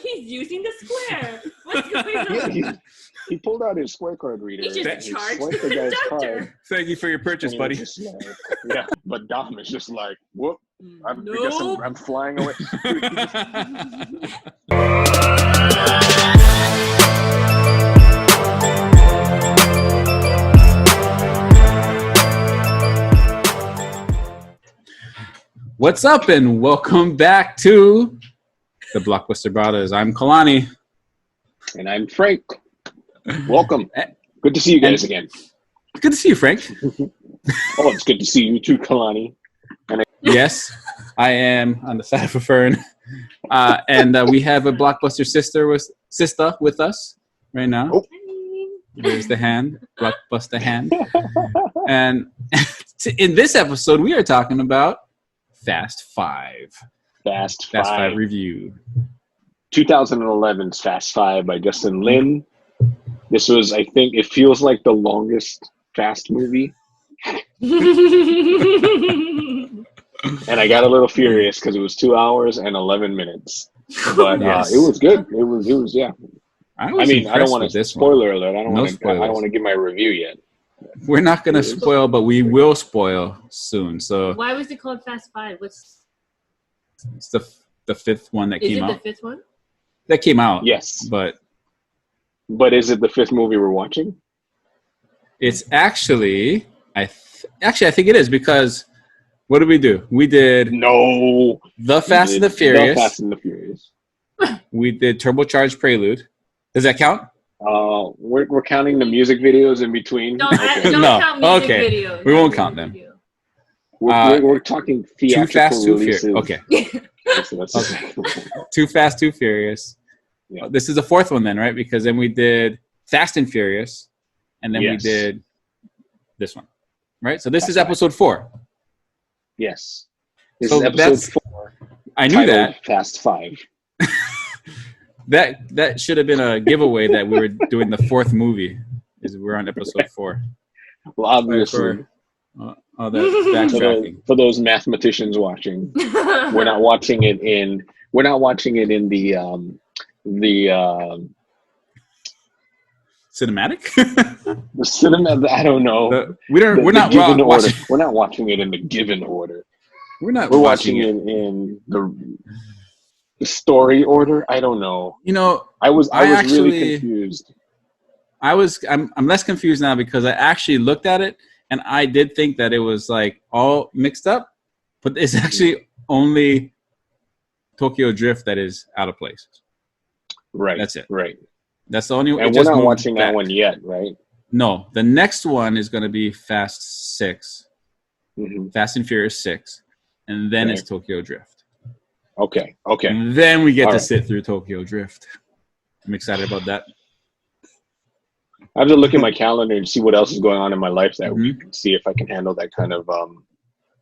He's using the square. What's going on? Yeah, he pulled out his square card reader. He just charged swiped the the guy's conductor. card. Thank you for your purchase, And buddy. he was just like, yeah, but Dom is just like, whoop. I guess Nope. I'm flying away. What's up, and welcome back to the Blockbuster Brothers. I'm Kalani. And I'm Frank. Welcome. Good to see you guys again. Good to see you, Frank. Oh, it's good to see you too, Kalani. Yes, I am on the side of a fern. And we have a Blockbuster sister with us right now. Oh. There's the hand, Blockbuster hand. And in this episode, we are talking about Fast Five. Fast Five review. 2011's Fast Five by Justin Lin. This was, I think, it feels like the longest Fast movie. And I got a little furious because it was 2 hours and 11 minutes. But Yes. it was good. It was yeah. I don't want to spoiler alert. I don't want to give my review yet. We're not going to spoil, but we will spoil soon. So Why was it called Fast Five? it's the fifth one that came Is it out. the fifth one? That came out. Yes. But Is it the fifth movie we're watching? it's actually, I think it is, because what did we do? We did No. The Fast and the Furious. The Fast and the Furious. We did Turbocharged Prelude. Does that count? We're counting the music videos in between. Don't No. count music Okay. videos. We won't count them. Video. We're talking theatrical Too Fast, Too releases. Furious. Okay. So that's Too Fast, Too Furious. Yeah. This is the fourth one then, right? Because then we did Fast and Furious, and then we Yes. did this one, right? So this That's is right. episode 4. Yes. This So is episode 4. I knew titled that. Fast Five. That should have been a giveaway that we were doing the fourth movie. Is we're on episode 4. Well, obviously, All that backtracking. for those mathematicians watching, we're not watching it in the Cinematic? the cinema. I don't know. We're not given order. watching. We're not watching it in the given order. We're watching it in the story order. I don't know. You know, I was actually really confused. I'm less confused now because I actually looked at it and I did think that it was like all mixed up, but it's actually only Tokyo Drift that is out of place. Right. That's it. Right. That's the only one. And we're not watching that one yet, right? No, the next one is going to be Fast 6, Mm-hmm. Fast and Furious 6, and then Okay. it's Tokyo Drift. Okay. And then we get All to right. sit through Tokyo Drift. I'm excited about that. I have to look at my calendar and see what else is going on in my life that Mm-hmm. week and see if I can handle that kind of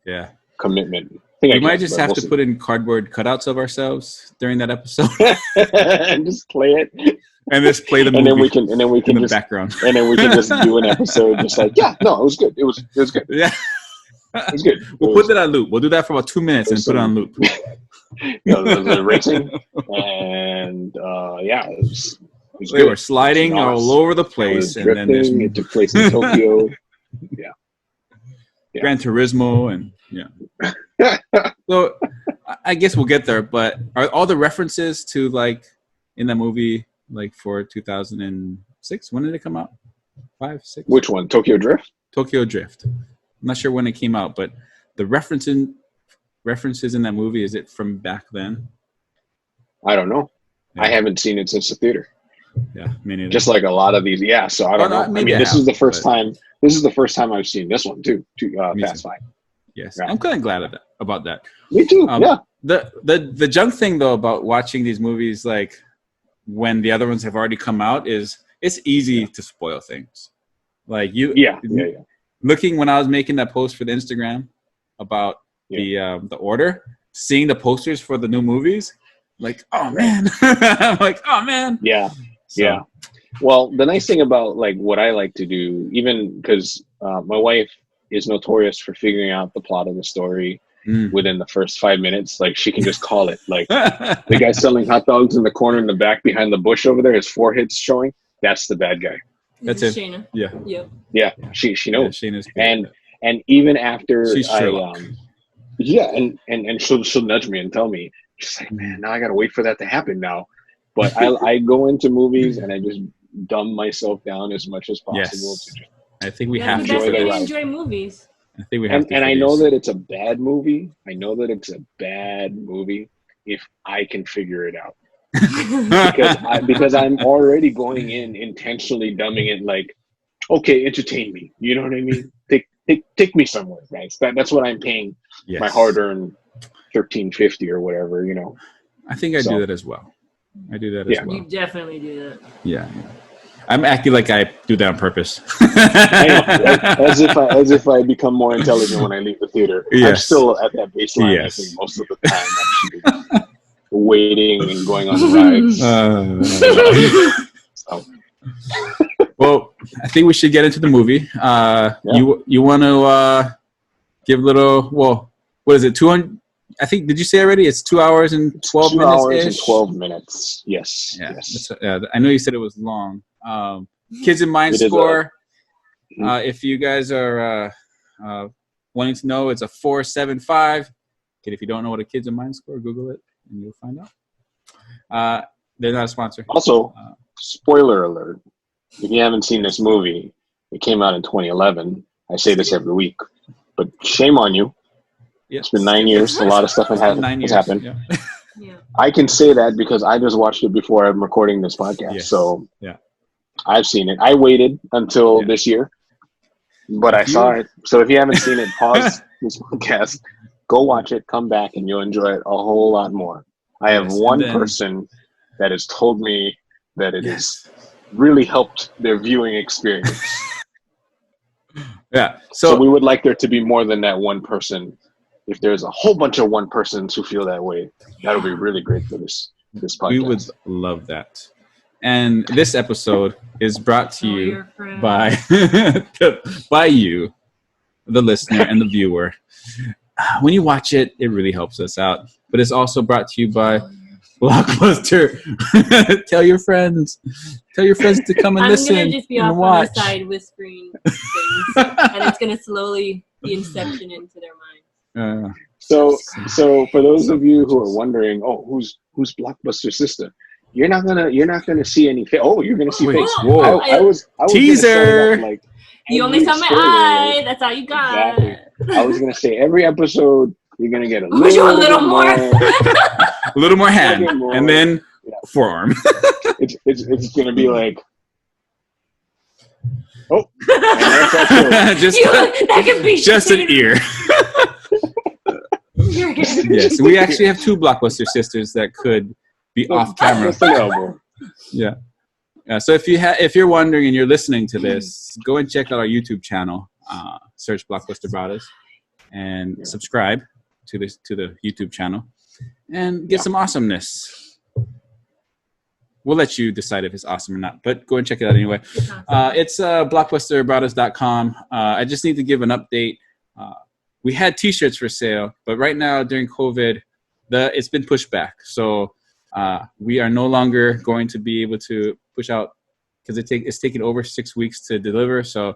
Yeah. commitment. I think We I might can, just but have we'll to see. put in cardboard cutouts of ourselves during that episode and just play it, and just play the movie and then we can in the just background. and then we can just do an episode just like, yeah, no, it was good. It was good. Yeah. It was good. We'll put that on loop. We'll do that for about 2 minutes and put it on loop. The racing, and yeah, it was They good. were sliding It was all over the It was place, and then there's drifting. It took place in Tokyo. Yeah. Gran Turismo, and yeah. So I guess we'll get there. But are all the references to like in the movie like for 2006? When did it come out? 5, 6? Which one? Tokyo Drift? Tokyo Drift. I'm not sure when it came out, but the references in that movie, is it from back then? I don't know. Yeah. I haven't seen it since the theater. Yeah, me neither. Just like a lot of these, yeah. So I don't know. I maybe mean, I this have, is the first but- time. This is the first time I've seen this one too. Me Fast too. Five. Yes, Yeah. I'm kind of glad about that. Me too. Yeah. The junk thing though about watching these movies like when the other ones have already come out is it's easy to spoil things. Like you, Yeah. looking when I was making that post for the Instagram about the order, seeing the posters for the new movies, like, oh man, I'm like, oh man, Yeah. So, Yeah. Well, the nice thing about like what I like to do, even because my wife is notorious for figuring out the plot of the story within the first 5 minutes. Like she can just call it. Like the guy selling hot dogs in the corner in the back behind the bush over there, his forehead's showing. That's the bad guy. That's it. Shayna. Yeah. Yep. Yeah, she knows. Yeah, Shayna's and even after she's Sherlock. and she'll nudge me and tell me, she's like, man, now I gotta wait for that to happen now. But I go into movies and I just dumb myself down as much as possible. Yes. To just I think we That's have the best to. way to ride. enjoy movies. I think we have to. And I know that it's a bad movie. I know that it's a bad movie if I can figure it out. because I'm already going in intentionally dumbing it like, okay, entertain me. You know what I mean? Take me somewhere, guys. That's what I'm paying my hard-earned $13.50 or whatever. You know. I think I do that as well. I do that as well. You definitely do that. Yeah. I'm acting like I do that on purpose. I know, as if I become more intelligent when I leave the theater. Yes. I'm still at that baseline. Yes. I think most of the time, actually, waiting and going on the rides. So. Well, I think we should get into the movie. You want to give a little? Well, what is it? 200. I think. Did you say already? It's 2 hours and 12 minutes. 2 hours and 12 minutes. Yes. Yeah. Yes. I know you said it was long. Kids in Mind score. If you guys are wanting to know, it's a 4.75. Okay, if you don't know what a Kids in Mind score, Google it and you'll find out. They're not a sponsor. Also, spoiler alert: if you haven't seen this movie, it came out in 2011. I say this every week, but shame on you. It's been 9 years. A lot of stuff has happened. Yeah. I can say that because I just watched it before I'm recording this podcast. Yes. So yeah, I've seen it. I waited until this year, but I saw it. So if you haven't seen it, pause this podcast, go watch it, come back, and you'll enjoy it a whole lot more. I have one person that has told me that it has really helped their viewing experience. Yeah. So we would like there to be more than that one person. If there's a whole bunch of one persons who feel that way, that'll be really great for this podcast. We would love that. And this episode is brought to you by by you, the listener and the viewer. When you watch it, it really helps us out. But it's also brought to you by Blockbuster. Tell your friends to come and listen. I'm gonna just be off on the side whispering things, and it's gonna slowly be inception into their mind. So for those of you who are wondering, who's Blockbuster's sister? You're not gonna see any face. Oh, you're gonna see face. Whoa! I was teaser. Like, you only saw my eye. That's all you got. Exactly. I was gonna say every episode you're gonna get a little more. A little more hand, and then forearm. It's gonna be like. Oh, that could be just an ear. Yes, we actually have two Blockbuster sisters that could be off camera. Yeah. So if you're wondering and you're listening to this, go and check out our YouTube channel. Search Blockbuster Brothers and subscribe to the YouTube channel and get some awesomeness. We'll let you decide if it's awesome or not, but go and check it out anyway. It's blockbusterbrothers.com. I just need to give an update. We had T-shirts for sale, but right now during COVID, it's been pushed back. So we are no longer going to be able to push out because it's taken over 6 weeks to deliver. So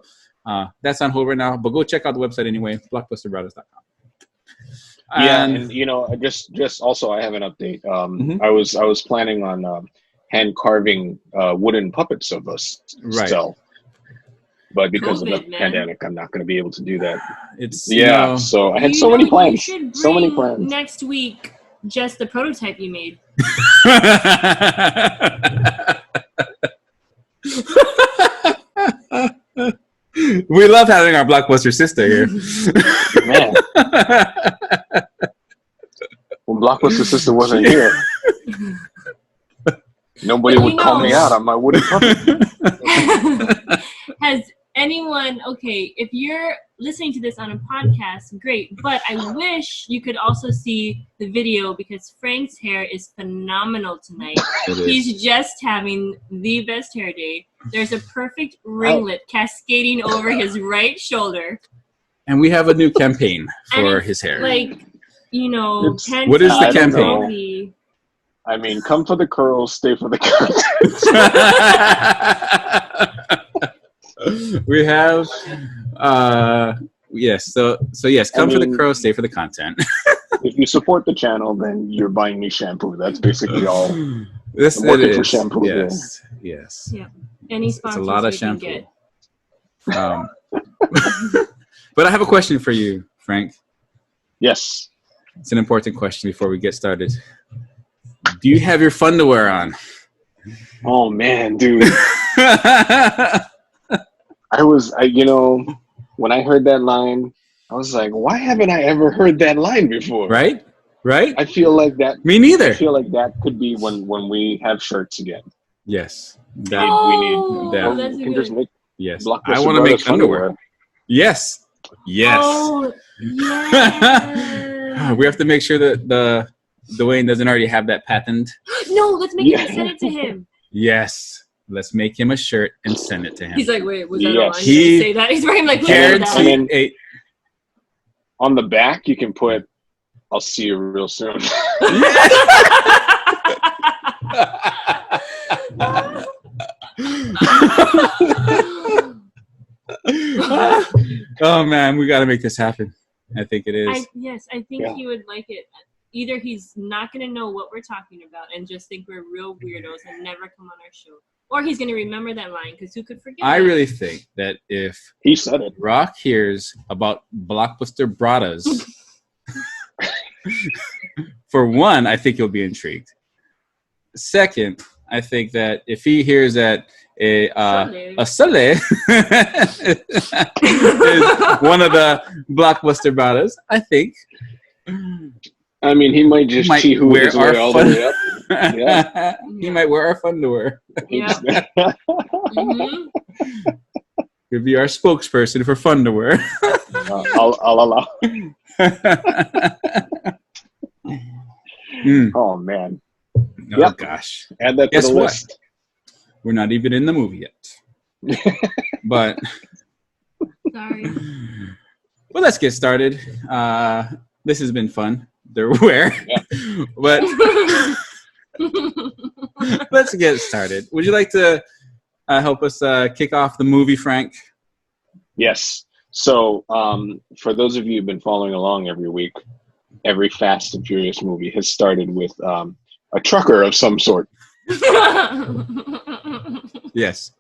that's on hold right now. But go check out the website anyway, blockbusterbrothers.com. And just also I have an update. I was planning on hand carving wooden puppets of us to sell. But because of the pandemic, I'm not going to be able to do that. So I had so many plans. So many plans. Next week, just the prototype you made. We love having our Blockbuster sister here. Man. When Blockbuster sister wasn't here, nobody would call me out on my wooden puppet. Has anyone, if you're listening to this on a podcast, great, but I wish you could also see the video because Frank's hair is phenomenal tonight. He's just having the best hair day. There's a perfect ringlet cascading over his right shoulder. And we have a new campaign for his hair. Like, you know, what is the campaign? Movie. I mean, come for the curls, stay for the content. We have, yes. So yes, come for the curls, stay for the content. If you support the channel, then you're buying me shampoo. That's basically all. This I'm working for is shampoo. yes, there. Yes. Yeah. Any sponsors? It's a lot of shampoo. But I have a question for you, Frank. Yes. It's an important question before we get started. Do you have your Funderwear on? Oh man, dude. You know, when I heard that line, I was like, why haven't I ever heard that line before? Right? I feel like that. Me neither. I feel like that could be when we have shirts again. Yes. We need that. That's we can just make. Yes. Blockbuster I want to make underwear. underwear. Yes. Yes. Oh, yeah. We have to make sure that Dwayne doesn't already have that patent. No, let's make him send it to him. Yes. Let's make him a shirt and send it to him. He's like, wait, was that a line? He say that? He's wearing like guaranteed. On the back, you can put, "I'll see you real soon." Oh man, we got to make this happen. I think it is. I think he would like it. Either he's not going to know what we're talking about and just think we're real weirdos and never come on our show, or he's going to remember that line because who could forget? I really think that if he said it, Rock hears about Blockbuster Bradas, for one, I think he'll be intrigued. Second, I think that if he hears that a Sale is one of the Blockbuster Bradas, I think. I mean, he might just see who wears all the way up. Yeah. He might wear our Funderwear. Yeah. He'll be our spokesperson for Funderwear. I'll allow. Oh man. Oh gosh. Add that to the list. We're not even in the movie yet. But sorry. Well, let's get started. This has been fun. They're aware. Yeah. But let's get started. Would you like to help us kick off the movie, Frank? Yes. So for those of you who've been following along every week, every Fast and Furious movie has started with a trucker of some sort. Yes.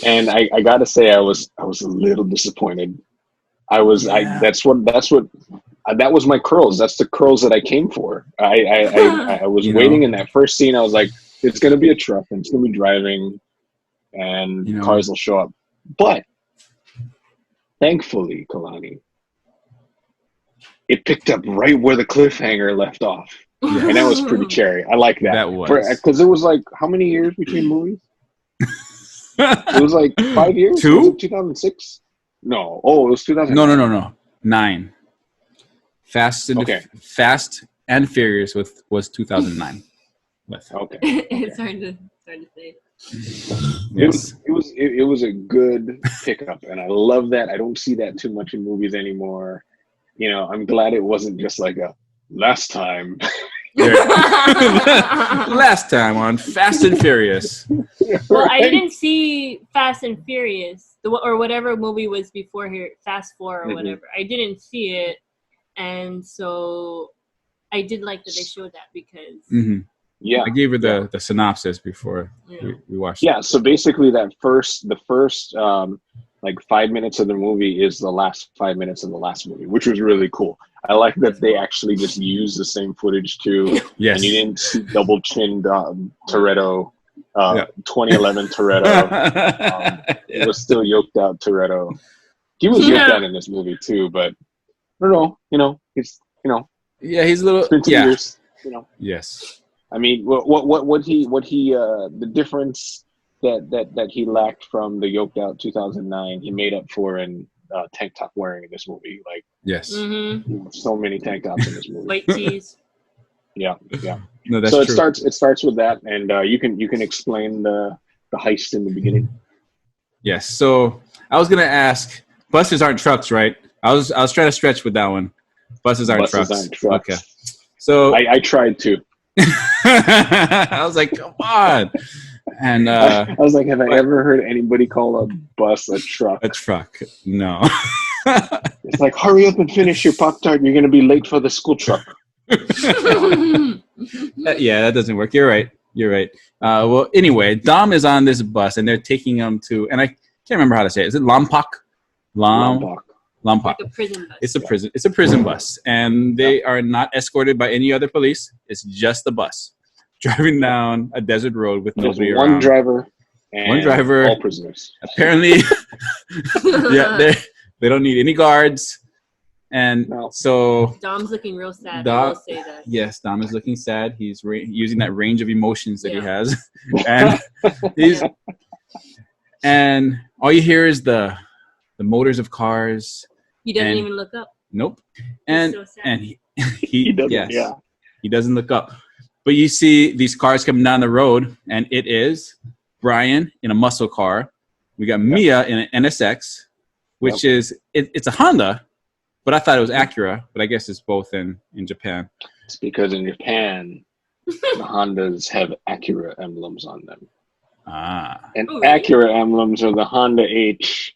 And I gotta say, I was a little disappointed. That was my curls. That's the curls that I came for. I was waiting in that first scene. I was like, it's gonna be a truck and it's gonna be driving, and cars will show up. But thankfully, Kalani, it picked up right where the cliffhanger left off. Yeah. And that was pretty cherry. I like that. That was. Because it was like, how many years between movies? It was like 5 years? 2? Was it 2006? No. Oh, it was 2000. No. 9. Fast and Furious was 2009. Okay. It's hard to say. Yes. It was a good pickup, and I love that. I don't see that too much in movies anymore. I'm glad it wasn't just like a last time. Last time on Fast and Furious. Well, I didn't see Fast and Furious, or whatever movie was before here, Fast 4 or whatever. I didn't see it, and so I did like that they showed that because. Mm-hmm. Yeah, I gave her the synopsis before we watched. Yeah, so basically the first like 5 minutes of the movie is the last 5 minutes of the last movie, which was really cool. I like that they actually just used the same footage too. Yes. And you didn't see double chinned Toretto, 2011 Toretto. It was still yoked out Toretto. He was yoked out in this movie too, but I don't know. He's Yeah, he's a little. It's been 2 years. Yes. I mean, what he the difference that he lacked from the yoked out 2009, he made up for in tank top wearing in this movie. Like, yes, so many tank tops in this movie. White tees. Yeah. No, that's so true. It starts with that, and you can explain the heist in the beginning. Yes. So I was gonna ask, buses aren't trucks, right? I was trying to stretch with that one. Buses aren't trucks. Aren't trucks. Okay. So I tried to. I was like, come on. And I was like, have I ever heard anybody call a bus a truck? A truck. No. It's like, hurry up and finish your Pop-Tart. You're going to be late for the school truck. Yeah, that doesn't work. You're right. Well, anyway, Dom is on this bus, and they're taking him to, and I can't remember how to say it. Is it Lompoc? Lompoc. Like a prison bus. It's a prison bus, and they are not escorted by any other police. It's just the bus driving down a desert road with nobody around. One driver. All prisoners. Apparently, yeah, they don't need any guards, and so Dom's looking real sad. I will say that. Yes, Dom is looking sad. He's using that range of emotions that he has, and and all you hear is the motors of cars. He doesn't even look up. Nope. And so sad. and he doesn't. Yes, yeah. He doesn't look up. But you see these cars coming down the road, and it is Brian in a muscle car. We got Mia in an NSX, which is it's a Honda, but I thought it was Acura, but I guess it's both in Japan. It's because in Japan, the Hondas have Acura emblems on them. And Acura emblems are the Honda H.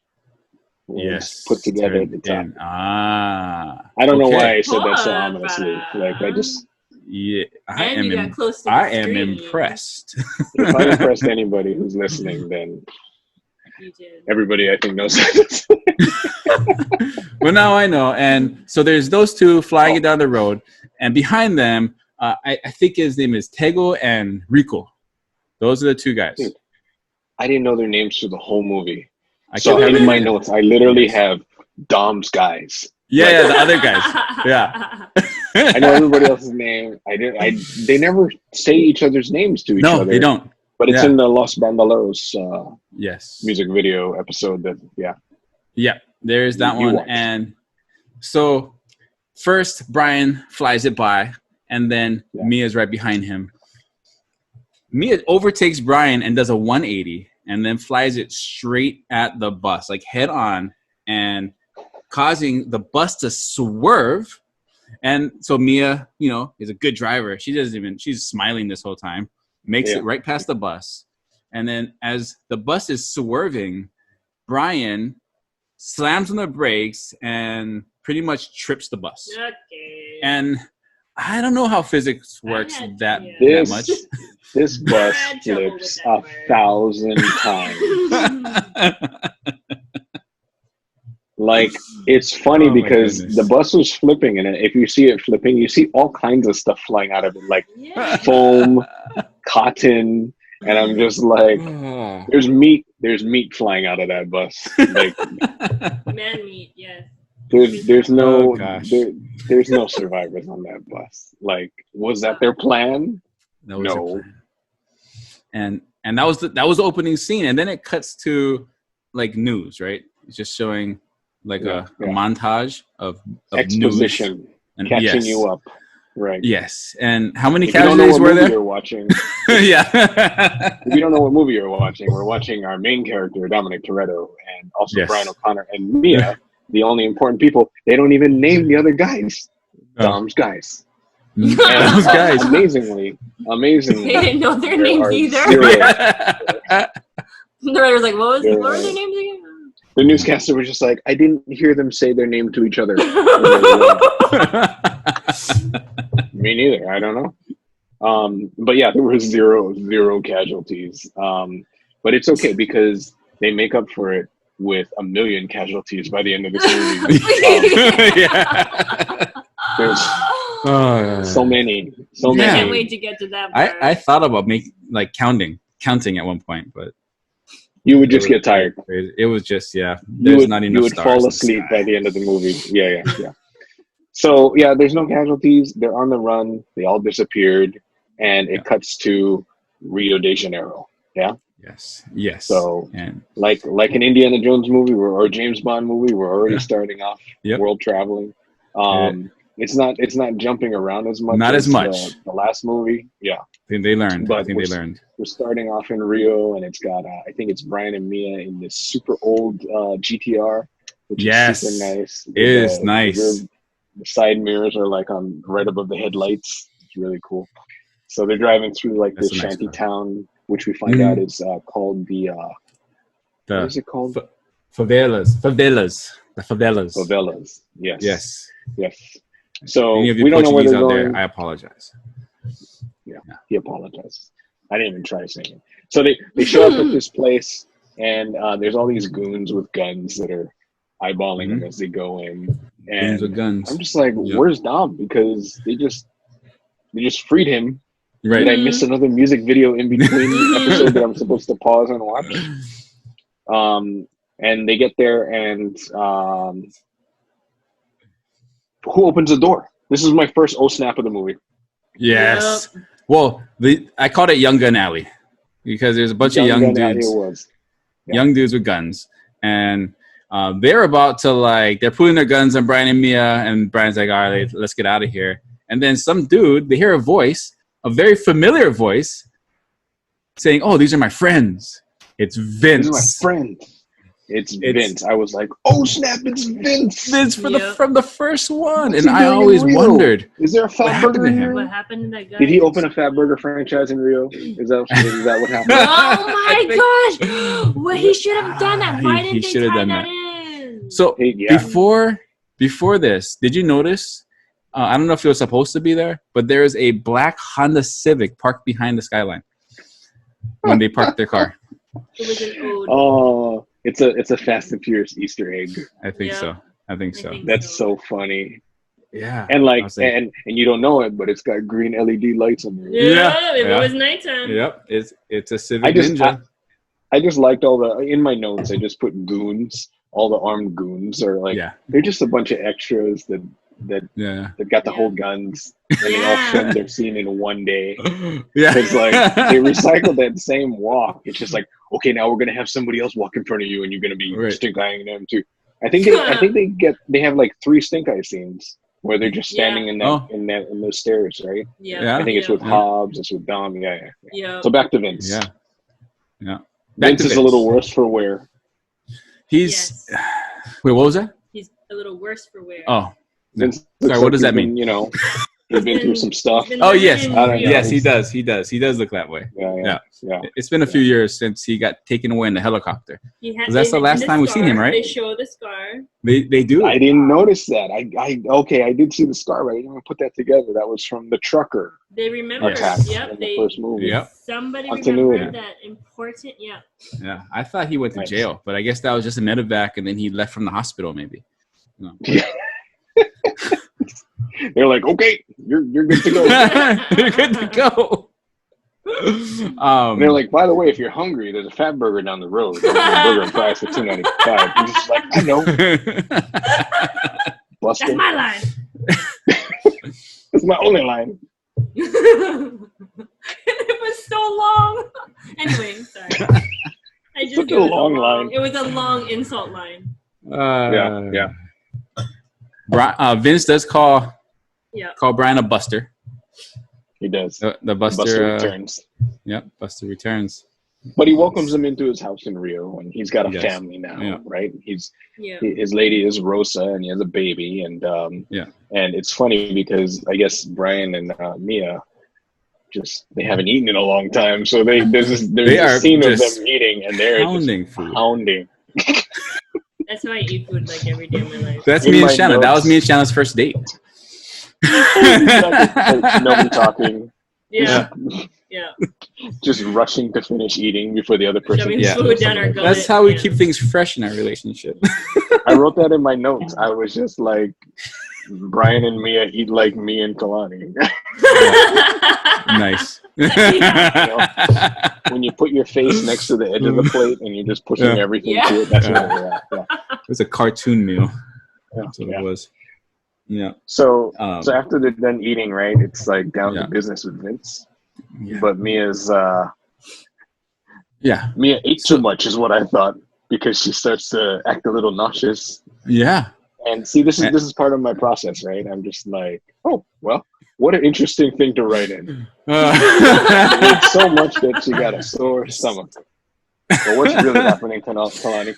Yes, put together at the time. I don't know why I said that so ominously. Like I just. Yeah, I am impressed. If I impressed anybody who's listening, then everybody I think knows that. Well, now I know. And so there's those two flying down the road, and behind them, I think his name is Tego and Rico. Those are the two guys. Dude, I didn't know their names for the whole movie. So in my notes, I literally have Dom's guys. Yeah, the other guys. Yeah. I know everybody else's name. They never say each other's names to each other. No, they don't. But it's in the Los Bandoleros music video episode that, Yeah, there's that one. Watched. And so first, Brian flies it by, and then Mia's right behind him. Mia overtakes Brian and does a 180, and then flies it straight at the bus, like head on, and causing the bus to swerve. And so Mia, is a good driver. She's smiling this whole time, makes it right past the bus. And then as the bus is swerving, Brian slams on the brakes and pretty much trips the bus. Okay. And I don't know how physics works that much. This bus flips 1,000 times. Like, it's funny because the bus was flipping, and if you see it flipping, you see all kinds of stuff flying out of it, like foam, cotton, and I'm just like, there's meat flying out of that bus. Like, man meat, yes. There's no there's no survivors on that bus. Like, was that their plan? That was no. And that was the opening scene, and then it cuts to like news, right? It's just showing like a montage of exposition news and catching you up, right? Yes. And how many casualties were there? You're watching. Yeah. If you don't know what movie you're watching, we're watching our main character Dominic Toretto and also Brian O'Connor and Mia, the only important people. They don't even name the other guys. Dom's guys. Those guys. Amazingly. They didn't know their names either. The writer was like, what were their names again? The newscaster was just like, I didn't hear them say their name to each other. Me neither. I don't know. But yeah, there were zero casualties. But it's okay because they make up for it with 1 million casualties by the end of this movie. There's so many. I can't wait to get to that part. I thought about counting at one point, but you would just get tired. It was just there's not enough. You would fall asleep by the end of the movie. Yeah. So there's no casualties. They're on the run. They all disappeared, and it cuts to Rio de Janeiro. Yeah. Yes. So, like an Indiana Jones movie or James Bond movie, we're already starting off world traveling. It's not jumping around as much. Not as much. The last movie. Yeah. I think they learned. We're starting off in Rio, and it's got I think it's Brian and Mia in this super old GTR, which is super nice. It is nice. side mirrors are like on right above the headlights. It's really cool. So they're driving through like this shanty town, which we find out is called what is it called? Favelas. The favelas. Favelas. Yes. So any of you we don't know where Portuguese they're out going. there, I apologize. Yeah, he apologizes. I didn't even try saying it. So they show up at this place, and there's all these goons with guns that are eyeballing them as they go in. And Goons with guns. I'm just like, where's Dom? Because they just freed him. Right. Did I miss another music video in between episode that I'm supposed to pause and watch? And they get there, and who opens the door? This is my first oh snap of the movie. Yes. Yep. Well, I called it Young Gun Alley because there's a bunch of young dudes, young dudes with guns, and they're about to they're pulling their guns on Brian and Mia, and Brian's like, all right, let's get out of here. And then some dude, they hear a voice, a very familiar voice, saying, "Oh, these are my friends. It's Vince. This is my friend. It's Vince." I was like, "Oh snap! It's Vince! Vince from the first one." And I always wondered, is there a Fat Burger in here? What happened to that guy? Did he open a Fat Burger franchise in Rio? Is that what happened? Oh my gosh! Well, he should have done that. Why didn't they tie that in? So before this, did you notice? I don't know if it was supposed to be there, but there is a black Honda Civic parked behind the skyline when they parked their car. It was an ode. Oh, it's a Fast and Furious Easter egg. I think so. That's so funny. Yeah. And and you don't know it, but it's got green LED lights on there. Yeah, it was nighttime. Yep. It's a Civic Ninja. I just liked in my notes, I just put goons. All the armed goons are they're just a bunch of extras that got to hold guns, and they all filmed their scene in one day. Because they recycled that same walk. It's just like, okay, now we're gonna have somebody else walk in front of you, and you're gonna be stink eyeing them too. I think they have like 3 stink eye scenes where they're just standing in those stairs, right? Yeah. I think it's with Hobbs, it's with Dom. Yeah. So back to Vince. Yeah. Vince is a little worse for wear. He's wait, what was that? He's a little worse for wear. Oh. Sorry, what does that mean? He's been through some stuff. Oh yes, yes, he does. He does look that way. Yeah. It's been a few years since he got taken away in the helicopter. That's the last time we've seen him, right? They show the scar. They do. I didn't notice that. I did see the scar, but I didn't put that together. That was from the trucker. They remember. Yep. The first movie. Yep. Somebody remembered that important. Yeah. Yeah, I thought he went to jail, but I guess that was just a medevac, and then he left from the hospital, maybe. No. They're like, okay, you're good to go. You're good to go. They're like, by the way, if you're hungry, there's a Fat Burger down the road. There's a burger and fries for $2.95. He's just like, I know. Buster. That's my line. That's my only line. It was so long. Anyway, sorry. Such a long line. It was a long insult line. Yeah. Vince does call Brian a buster. He does. The Buster returns. Yep, Buster returns. But he welcomes him into his house in Rio, and he's got a family now, right? His lady is Rosa, and he has a baby, and and it's funny because I guess Brian and Mia they haven't eaten in a long time, so there's a scene of them eating, and they're pounding. That's how I eat food like every day of my life. That's me and Shanna. That was me and Shanna's first date. Nobody talking. Yeah. Just rushing to finish eating before the other person eats food down our gullet. That's how we keep things fresh in our relationship. I wrote that in my notes. I was just like, Brian and Mia eat like me and Kalani. Nice. When you put your face next to the edge of the plate and you're just pushing everything to it, that's where we're at. It was a cartoon meal. That's what it was. Yeah. So after they're done eating, right, it's like down to business with Vince. Yeah. But Mia's Mia ate too much is what I thought, because she starts to act a little nauseous. Yeah. And see, this is part of my process, right? I'm just like, oh, well, what an interesting thing to write in. She ate so much that she got a sore stomach. But what's really happening, Kalani?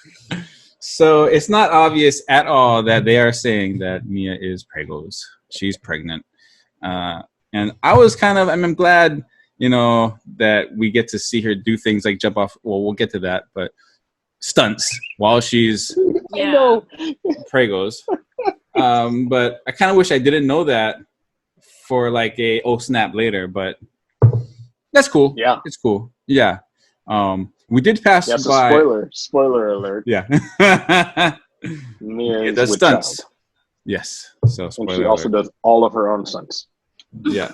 So it's not obvious at all that they are saying that Mia is pregos. She's pregnant. And I'm glad, that we get to see her do things like jump off. Well, we'll get to that, but stunts while she's pregos. But I kind of wish I didn't know that for like oh snap later, but that's cool. Yeah. It's cool. Yeah. We did pass by. Spoiler alert. Yeah. Mia does with stunts. child. Yes. So spoiler and she also does all of her own stunts. Yeah.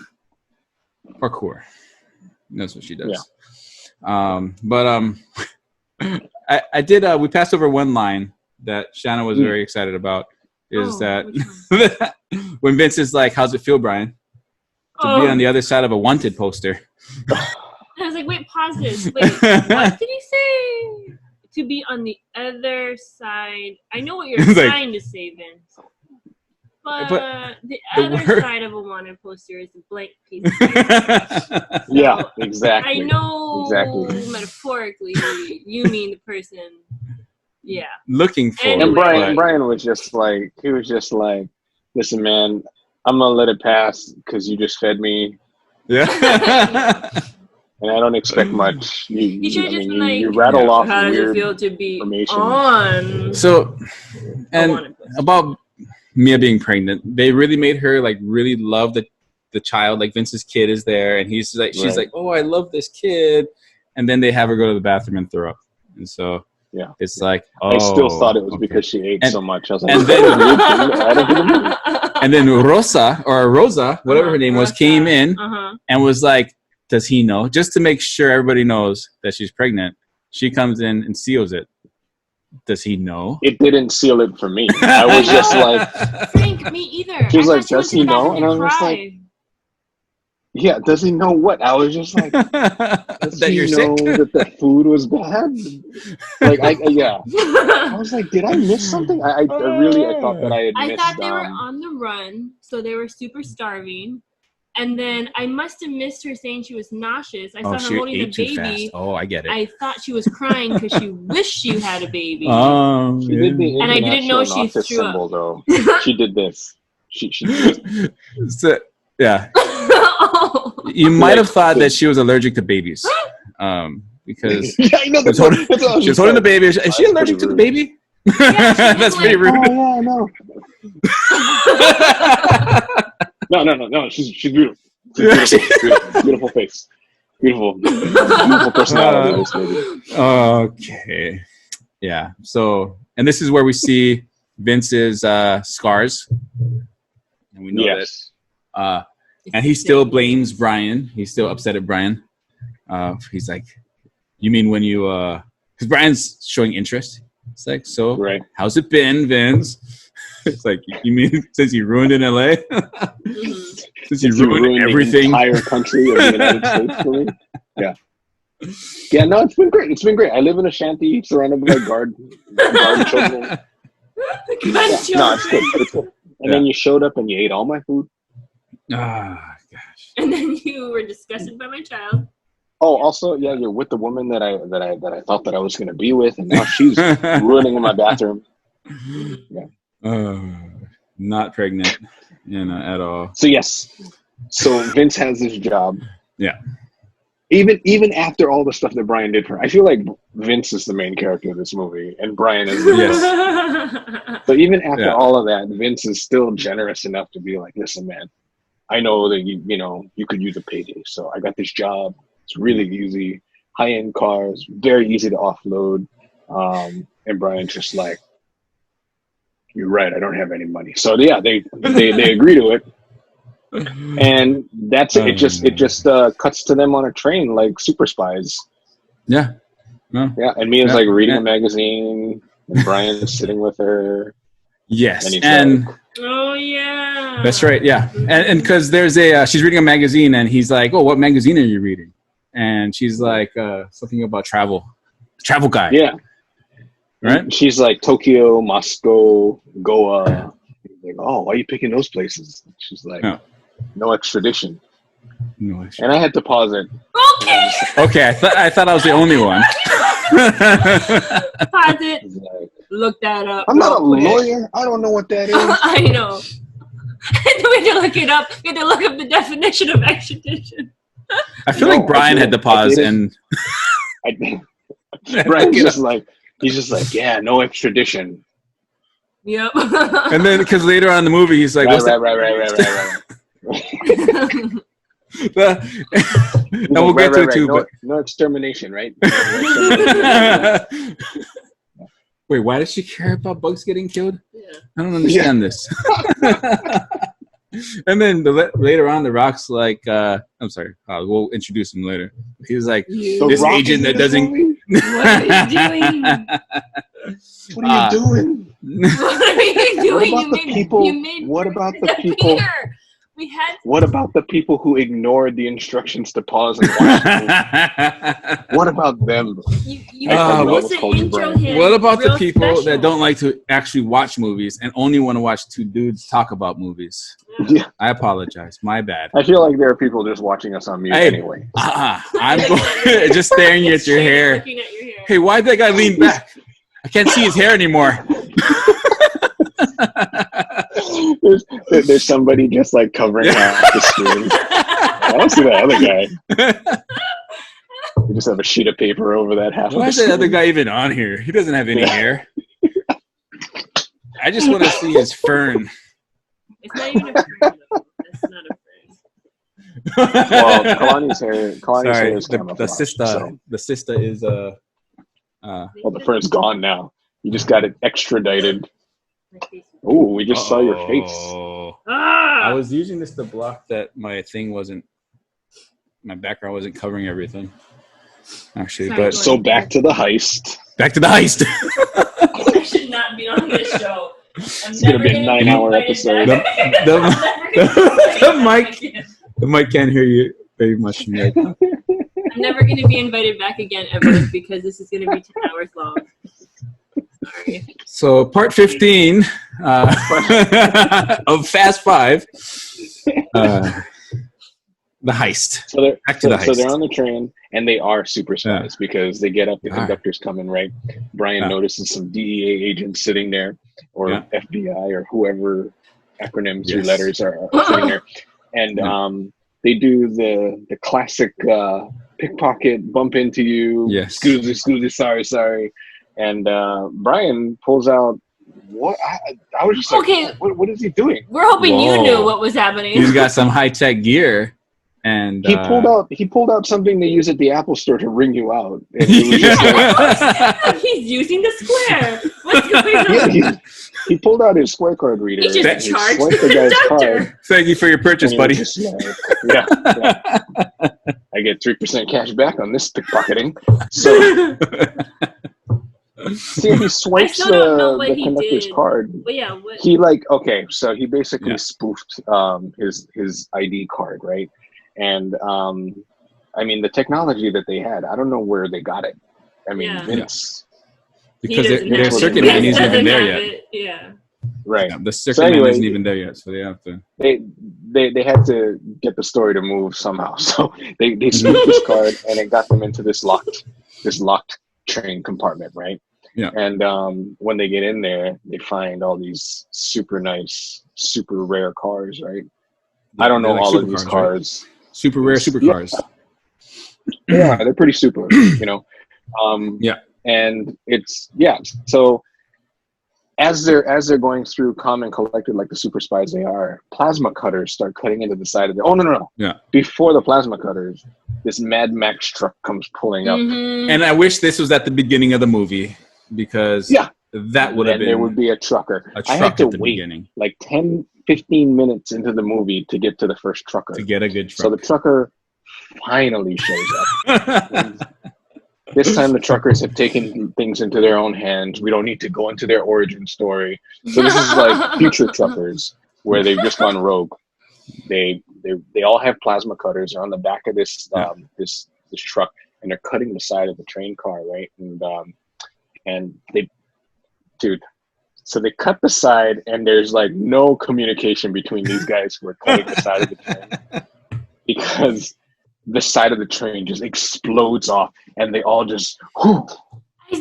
Parkour. That's what she does. Yeah. I did. We passed over one line that Shanna was very excited about. Is that when Vince is like, "How's it feel, Brian, to be on the other side of a wanted poster?" I was like, "Wait, pause this. Wait, what did he say? To be on the other side." I know what you're trying to say, Vince. But the other side of a wanted poster is a blank piece of paper. Yeah, exactly. I know metaphorically you mean the person, looking for. Anyway. And Brian was just like, listen, man, I'm going to let it pass because you just fed me. Yeah. And I don't expect much. You rattle off how does weird it feel to be information. on? So, and about Mia being pregnant, they really made her like really love the child. Like Vince's kid is there, and she's like, "Oh, I love this kid," and then they have her go to the bathroom and throw up, and so it's like, I still thought it was because she ate so much. I was like, and then Rosa, whatever her name was, came in and was like, "Does he know?" Just to make sure everybody knows that she's pregnant, she comes in and seals it. Does he know? It didn't seal it for me. I was just like, Frank, me either. She was like, "Does he know?" And I was just like, "Yeah, does he know what?" I was just like, "Does that he you're know sick? that the food was bad?" Like, I was like, "Did I miss something?" I thought that I had missed. I thought they were on the run, so they were super starving. And then I must have missed her saying she was nauseous. I saw her holding the baby. Oh, I get it. I thought she was crying because she wished she had a baby. She did the and I didn't know she nautical threw symbol, up. though. She did this. She did. So, yeah. You might have thought that she was allergic to babies, because I know, she was holding the baby. Is she allergic to the baby? Yeah, that's pretty rude. Oh, yeah, no. She's beautiful. Beautiful face. Beautiful personality. This lady. Okay. Yeah. So, and this is where we see Vince's scars, and we know that. And he still blames Brian. He's still upset at Brian. He's like, "You mean when you?" Because Brian's showing interest. It's like, "So, how's it been, Vince?" It's like, "You mean since you ruined in LA? Since you ruined everything, the entire country of the United States for me?" Yeah. Yeah, no, it's been great. I live in a shanty surrounded by guard children. No, it's good. It's good. And then you showed up and you ate all my food. Ah, gosh. And then you were disgusted by my child. Oh, also, you're with the woman that I thought that I was going to be with, and now she's ruining my bathroom. Yeah. Not pregnant, at all. So yes, Vince has his job. Yeah. Even after all the stuff that Brian did for her, I feel like Vince is the main character of this movie, and Brian is. Yes. So even after all of that, Vince is still generous enough to be like, "Listen, man, I know that you could use a payday, so I got this job. It's really easy, high-end cars, very easy to offload." And Brian's just like, "You're right, I don't have any money." So yeah, they agree to it, and that's it. It just cuts to them on a train like super spies. Yeah. No. Yeah, and Mia's like reading a magazine, and Brian's sitting with her. Yes, and oh yeah, that's right. Yeah, and because there's she's reading a magazine, and he's like, "Oh, what magazine are you reading?" And she's like, something about travel guide. Yeah. Right? She's like Tokyo, Moscow, Goa. He's like, "Oh, why are you picking those places?" She's like, "No extradition." No extradition. And I had to pause it. Okay. I thought I was the only one. Pause it. look that up. I'm not a lawyer. I don't know what that is. I know. And then we had to look it up. We had to look up the definition of extradition. I feel like Brian had to pause and. Brian's just like, he's just like, yeah, no extradition. Yep. And then, because later on in the movie, he's like, right. And we'll get to it too, but no extermination, right? Wait, why does she care about bugs getting killed? Yeah. I don't understand this. And then later on, The Rock's like, I'm sorry, we'll introduce him later. He was like, this agent that doesn't. What are you doing? What are you doing? What are you doing? What about the people? What about the people who ignored the instructions to pause and watch? What about them? What about the people that don't like to actually watch movies and only want to watch two dudes talk about movies? Yeah. I apologize. My bad. I feel like there are people just watching us on mute anyway. I'm just staring at your hair. Hey, why'd that guy lean back? I can't see his hair anymore. There's somebody just like covering half the screen. I don't see that other guy. You just have a sheet of paper over that half. Why is that other guy even on here? He doesn't have any hair. I just want to see his fern. It's not even a fern, though. That's not a fern. Well, Kalani's hair is camouflage. The sister is well, the fern's gone now. You just got it extradited. Oh, we just saw your face. I was using this to block that my background wasn't covering everything. Actually, Sorry, but so back to the heist. Back to the heist. I should not be on this show. It's gonna be a 9-hour episode. The mic can't hear you very much. Nick. I'm never going to be invited back again ever because this is going to be 10 hours long. Sorry. So part 15 of Fast 5, the heist. So they're heist. So they're on the train and they are super spies because they get up. The conductor's coming, right? Brian notices some DEA agents sitting there, or FBI, or whoever acronyms or letters are sitting there, and they do the classic pickpocket, bump into you. Yes. Excuse me, sorry. And Brian pulls out what I was just like, okay, what is he doing? We're hoping you knew what was happening. He's got some high tech gear, and he pulled out something they use at the Apple Store to ring you out. And it was just like, he's using the Square. What's going on? Yeah, he pulled out his Square card reader. He just charged the guy's card. Thank you for your purchase, buddy. Yeah. I get 3% cash back on this pickpocketing. So. See, he swipes the conductor's card. But yeah, he so he basically spoofed his ID card, right? And I mean the technology that they had, I don't know where they got it. I mean, it's because their circuit man isn't even there yet. Yeah. Right. Yeah, the circuit man isn't even there yet, so they have to. They had to get the story to move somehow, so they spoofed this card and it got them into this locked train compartment, right? Yeah. And when they get in there, they find all these super nice, super rare cars, right? Yeah, I don't know like all of these cars. Right? Super rare supercars. Yeah, they're pretty super, you know. And it's so as they're going through calm and collected like the super spies they are, plasma cutters start cutting into the side of the no. Yeah. Before the plasma cutters, this Mad Max truck comes pulling up. Mm-hmm. And I wish this was at the beginning of the movie because that would have been. There would be a trucker. I had to wait like 10, 15 minutes into the movie to get to the first trucker. To get a good truck. So the trucker finally shows up. This time the truckers have taken things into their own hands. We don't need to go into their origin story. So this is like future truckers where they've just gone rogue. They all have plasma cutters. They're on the back of this this truck, and they're cutting the side of the train car, right? And so they cut the side, and there's like no communication between these guys who are cutting the side of the train because the side of the train just explodes off, and they all just. Whoo,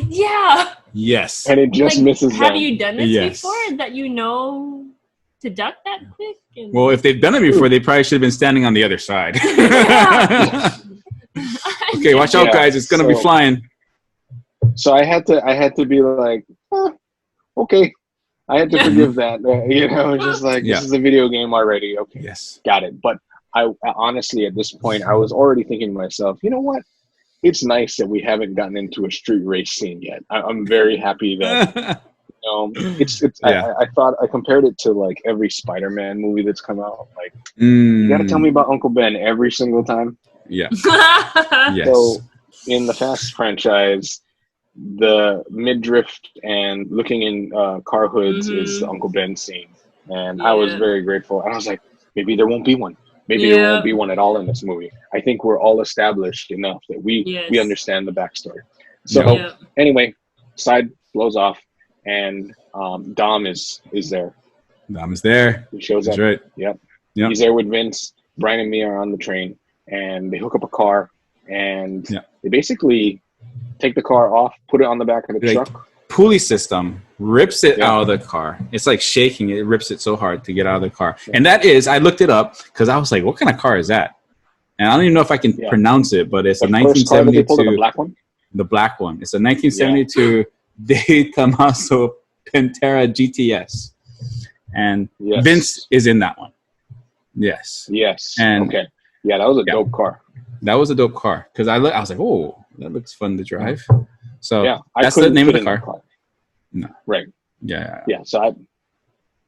Yeah. Yes. And it just misses them. Have you done this Yes. before that you know to duck that quick? Well, if they've done it before, they probably should have been standing on the other side. Okay, watch out, guys. It's going to be flying. So I had to be like, okay. I had to forgive that. Just like, this is a video game already. Okay. Yes. Got it. But I honestly, at this point, I was already thinking to myself, you know what? It's nice that we haven't gotten into a street race scene yet. I'm very happy that, I thought I compared it to like every Spider-Man movie that's come out. Like, you got to tell me about Uncle Ben every single time. Yeah. Yes. So in the Fast franchise, the midriff and looking in car hoods is the Uncle Ben scene. And I was very grateful. And I was like, maybe there won't be one. Maybe there won't be one at all in this movie. I think we're all established enough that we understand the backstory. So anyway, side blows off, and Dom is there. Dom is there. He shows up. Right. Yep. He's there with Vince. Brian and Mia are on the train, and they hook up a car, and they basically take the car off, put it on the back of the truck. Pulley system rips it out of the car. It's like shaking it. It rips it so hard to get out of the car. And that is, I looked it up because I was like, what kind of car is that? And I don't even know if I can pronounce it, but it's a 1972. The black one? The black one. It's a 1972 De Tomaso Pantera GTS. And Vince is in that one. Yes. Yes. And okay. Yeah, that was a dope car. That was a dope car because I was like, oh, that looks fun to drive. So that's the name of the car. No. Right. Yeah. Yeah. So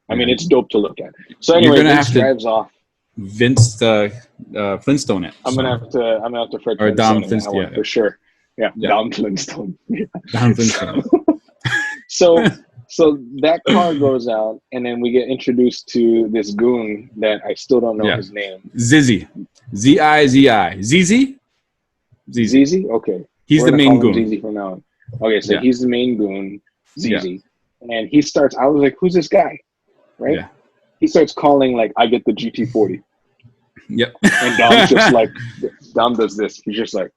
I mean, it's dope to look at. So anyway, Vince drives off. Vince Flintstone it. I'm gonna have to Fred or Dom Flintstone for sure. Yeah, Dom Flintstone. Dom Flintstone. So that car goes out, and then we get introduced to this goon that I still don't know his name. Zizzy. Z-I-Z-I. Zizi? Zizi? Okay. He's the main goon. Zizi from now on. Okay, so he's the main goon, Zizi. And he starts, I was like, who's this guy? Right? Yeah. He starts calling, like, I get the GT40. Yep. And Dom's just like, Dom does this. He's just like.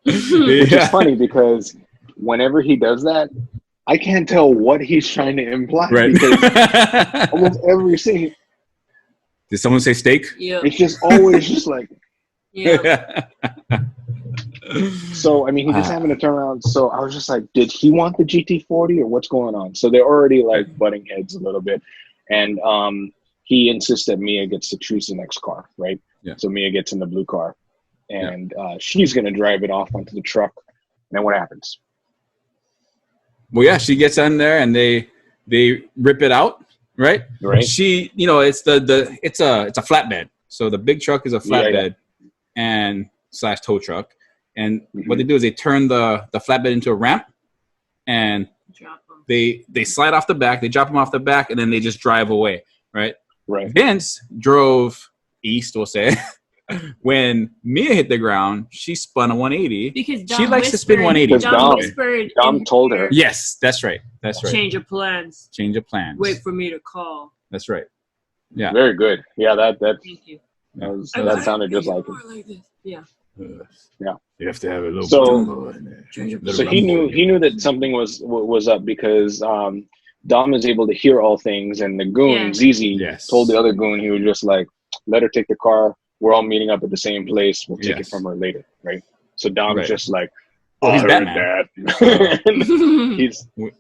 Which is funny because whenever he does that, I can't tell what he's trying to imply. Right. Because almost every scene. Did someone say steak? Yeah. It's just always just like. Yeah. So, I mean, he just having to turn around. So I was just like, did he want the GT40 or what's going on? So they're already like butting heads a little bit. And he insists that Mia gets to choose the next car, right? Yeah. So Mia gets in the blue car. And she's going to drive it off onto the truck. And then what happens? Well, yeah, she gets on there and they rip it out, right? Right. She, it's it's a flatbed. So the big truck is a flatbed and / tow truck. And what they do is they turn the flatbed into a ramp and they slide off the back, they drop them off the back, and then they just drive away, right? Right. Vince drove east, we'll say. When Mia hit the ground, she spun a 180. Because she likes to spin 180. Dom told her. Yes, that's right. That's right. Change of plans. Change of plans. Wait for me to call. That's right. Yeah. Very good. Yeah, that Thank you. That sounded just like him. Like this. Yeah. Yeah. You have to have a little. So he knew that something was up because Dom is able to hear all things, and the goon Zizi told the other goon, he was just like, let her take the car. We're all meeting up at the same place. We'll take it from her later, right? So Dom's just like, oh, he's Batman.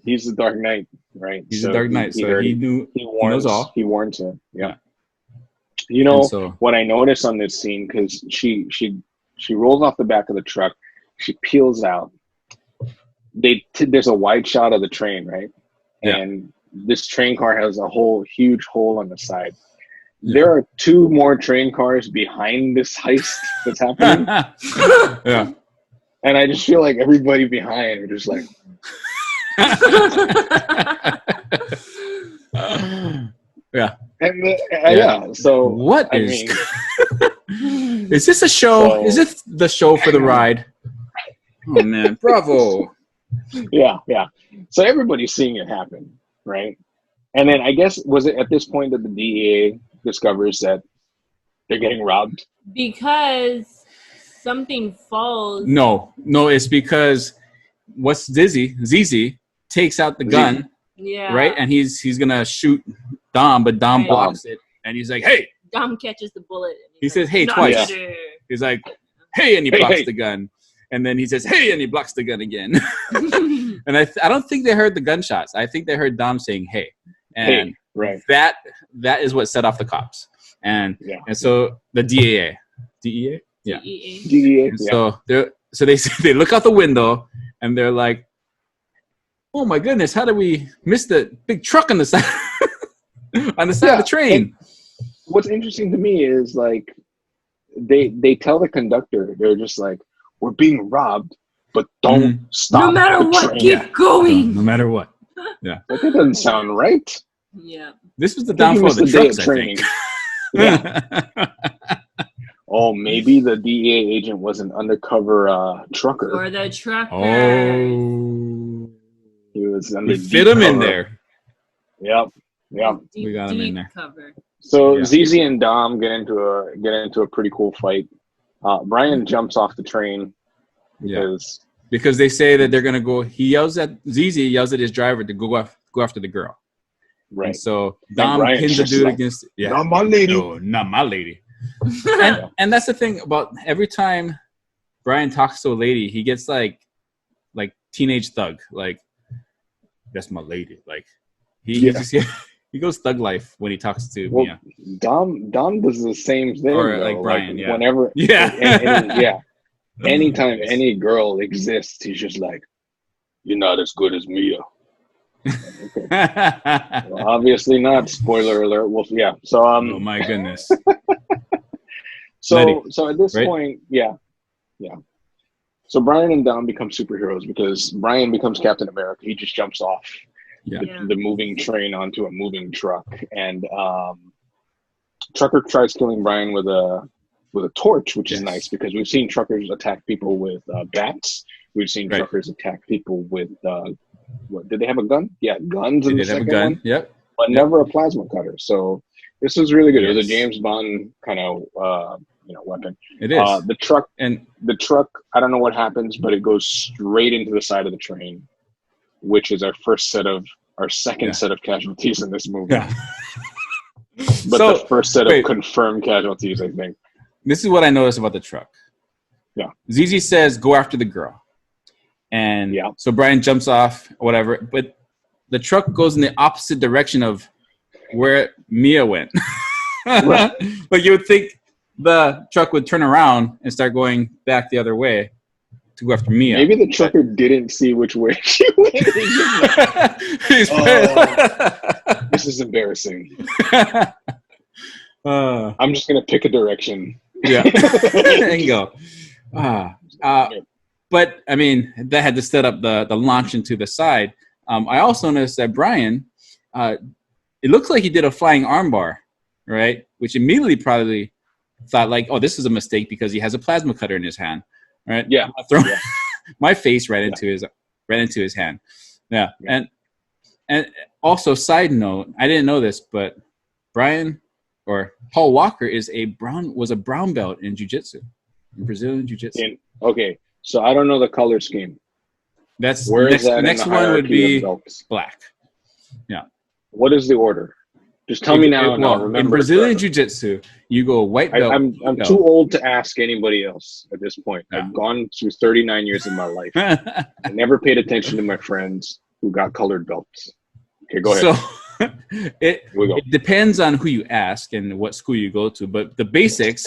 he's the Dark Knight, right? He's the Dark Knight, so he knew. He knows all. He warns her. Yeah. You know what I noticed on this scene, because she rolls off the back of the truck, she peels out. There's a wide shot of the train, right? Yeah. And this train car has a huge hole on the side. There are 2 more train cars behind this heist that's happening. Yeah. And I just feel like everybody behind are just like. Yeah. And so what is? Is this a show? Is this the show for the ride? Oh man, bravo! Yeah. So everybody's seeing it happen, right? And then I guess was it at this point that the DEA discovers that they're getting robbed? Because something falls. No, it's because what's ZZ takes out the gun, right? And he's gonna shoot Dom, but Dom blocks it, and he's like, "Hey!" Dom catches the bullet. He says, "Hey," twice. He's like, "Hey," and he blocks the gun, and then he says, "Hey," and he blocks the gun again. And I don't think they heard the gunshots. I think they heard Dom saying, "Hey," and that is what set off the cops, and so the DEA. Yeah. DEA. So they look out the window and they're like, "Oh my goodness, how did we miss the big truck on the side of the train?" And what's interesting to me is like they tell the conductor, they're just like, "We're being robbed, but don't stop. No matter what, train. keep going. No matter what." Yeah. That doesn't sound right. Yeah. This was the downfall of the trucks, I think. Yeah. Oh, maybe the DEA agent was an undercover trucker. Or the trucker. Oh. He was We fit him in there. Yep. We got him in there. Cover. So ZZ and Dom get into a pretty cool fight. Brian jumps off the train because they say that they're gonna go. ZZ yells at his driver to go after the girl. Right. And so Dom pins the dude against. Yeah. Not my lady. No, not my lady. and that's the thing about every time Brian talks to a lady, he gets like teenage thug, like that's my lady. Like he goes thug life when he talks to Mia. Dom does the same thing. Or like Brian, whenever anytime any girl exists, he's just like, "You're not as good as Mia." Okay. Well, obviously not. Spoiler alert. Well, yeah. So oh my goodness. So at this point, So Brian and Dom become superheroes because Brian becomes Captain America. He just jumps off the moving train onto a moving truck, and Trucker tries killing Brian with a torch, which is nice because we've seen truckers attack people with bats. We've seen truckers attack people with what did they have a gun? Yeah, guns. They did have a gun. One, yep. But never a plasma cutter. So this was really good. It was a James Bond kind of weapon. It is. The truck. I don't know what happens, but it goes straight into the side of the train, which is our second set of casualties in this movie. Yeah. But the first set of confirmed casualties, I think. This is what I noticed about the truck. Yeah. ZZ says, "Go after the girl." And so Brian jumps off, whatever. But the truck goes in the opposite direction of where Mia went. But you would think the truck would turn around and start going back the other way to go after Mia. Maybe the trucker didn't see which way she went. This is embarrassing. I'm just going to pick a direction. Yeah. And go. But, I mean, that had to set up the launch into the side. I also noticed that Brian, it looks like he did a flying armbar, right? Which immediately probably thought like, oh, this is a mistake because he has a plasma cutter in his hand, right? Yeah. My face right into his hand. Yeah. And also, side note, I didn't know this, but Brian or Paul Walker was a brown belt in jiu-jitsu, in Brazilian jiu-jitsu. Okay. So I don't know the color scheme. That's the next one would be black. Yeah. What is the order? Just tell me now. In Brazilian Jiu-Jitsu, you go white belt. I'm too old to ask anybody else at this point. Yeah. I've gone through 39 years of my life. I never paid attention to my friends who got colored belts. Okay, go ahead. So it depends on who you ask and what school you go to, but the basics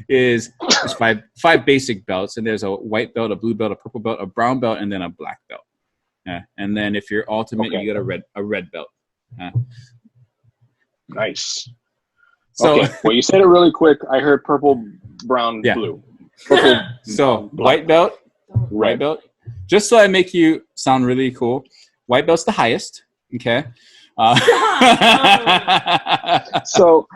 is five basic belts, and there's a white belt, a blue belt, a purple belt, a brown belt, and then a black belt. And then if you're ultimate, you get a red belt. Nice. So, okay. Well, you said it really quick. I heard purple, brown, blue. Purple, so white belt, red belt. Just so I make you sound really cool, white belt's the highest. Okay. So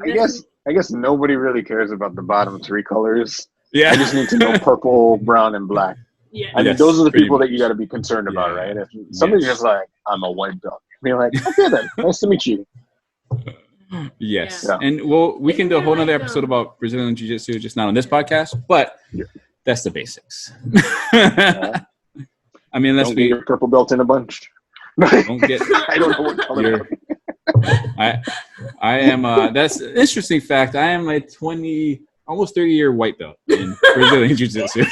I guess nobody really cares about the bottom three colors. Yeah. I just need to know purple, brown, and black. Yeah. I mean, those are the people that you got to be concerned about, right? If somebody's just like, I'm a white belt, be like, okay then, nice to meet you. Yes, and we can do a whole other episode about Brazilian Jiu-Jitsu, just not on this podcast, but that's the basics. I mean, unless don't get your purple belt in a bunch. Don't get. I don't know what color. I am. That's an interesting fact. I am a almost 30-year white belt in Brazilian Jiu-Jitsu.